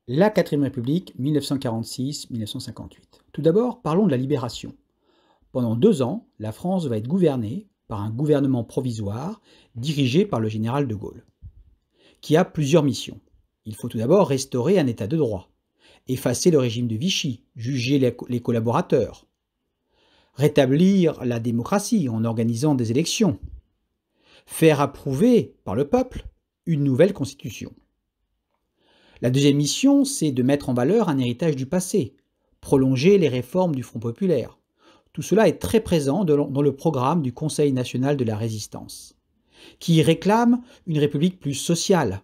La 4ème République, 1946-1958. Tout d'abord, parlons de la libération. Pendant 2 ans, la France va être gouvernée par un gouvernement provisoire dirigé par le général de Gaulle, qui a plusieurs missions. Il faut tout d'abord restaurer un état de droit, effacer le régime de Vichy, juger les collaborateurs, rétablir la démocratie en organisant des élections, faire approuver par le peuple une nouvelle constitution. La deuxième mission, c'est de mettre en valeur un héritage du passé, prolonger les réformes du Front populaire. Tout cela est très présent dans le programme du Conseil national de la Résistance, qui réclame une république plus sociale,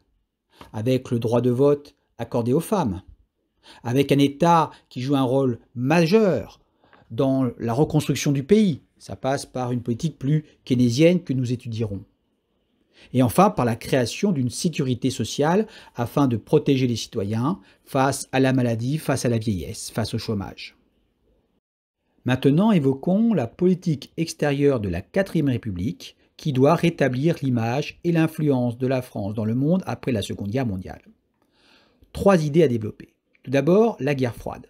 avec le droit de vote accordé aux femmes, avec un État qui joue un rôle majeur dans la reconstruction du pays. Ça passe par une politique plus keynésienne que nous étudierons. Et enfin, par la création d'une sécurité sociale afin de protéger les citoyens face à la maladie, face à la vieillesse, face au chômage. Maintenant, évoquons la politique extérieure de la 4ème République qui doit rétablir l'image et l'influence de la France dans le monde après la Seconde Guerre mondiale. 3 idées à développer. Tout d'abord, la guerre froide.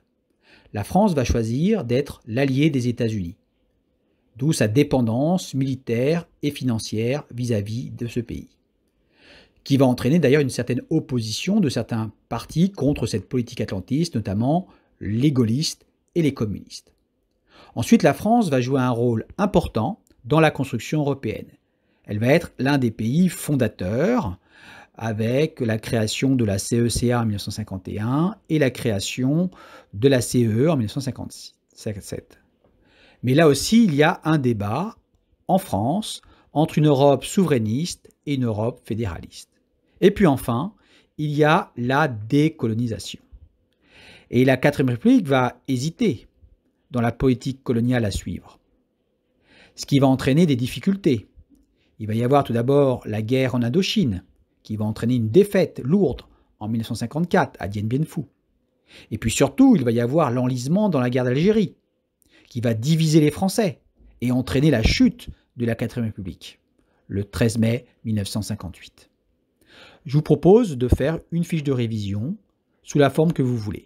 La France va choisir d'être l'allié des États-Unis, d'où sa dépendance militaire et financière vis-à-vis de ce pays, qui va entraîner d'ailleurs une certaine opposition de certains partis contre cette politique atlantiste, notamment les gaullistes et les communistes. Ensuite, la France va jouer un rôle important dans la construction européenne. Elle va être l'un des pays fondateurs avec la création de la CECA en 1951 et la création de la CEE en 1957. Mais là aussi, il y a un débat en France entre une Europe souverainiste et une Europe fédéraliste. Et puis enfin, il y a la décolonisation. Et la 4ème République va hésiter dans la politique coloniale à suivre, ce qui va entraîner des difficultés. Il va y avoir tout d'abord la guerre en Indochine, qui va entraîner une défaite lourde en 1954 à Dien Bien Phu. Et puis surtout, il va y avoir l'enlisement dans la guerre d'Algérie, qui va diviser les Français et entraîner la chute de la 4ème République, le 13 mai 1958. Je vous propose de faire une fiche de révision sous la forme que vous voulez.